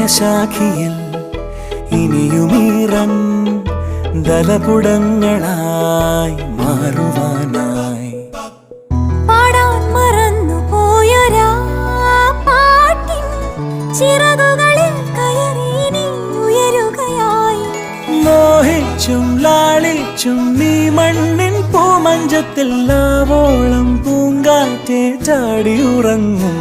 ഹൃദയശാഖിയിൽ ഇനിയുമീറൻ ദലപുടങ്ങളായി മാറുവാനായി പാടാൻ മറന്നു പോയൊരാ പാട്ടിൻ ചിറകുകളിൽ കയറി നീ ഉയരുകയായി. മോഹിച്ചും ലാളിച്ചും നീ മണ്ണിൻ പൂമഞ്ചത്തിൽ ആവോളം പൂങ്കാറ്റെ ചാടി ഉറങ്ങും.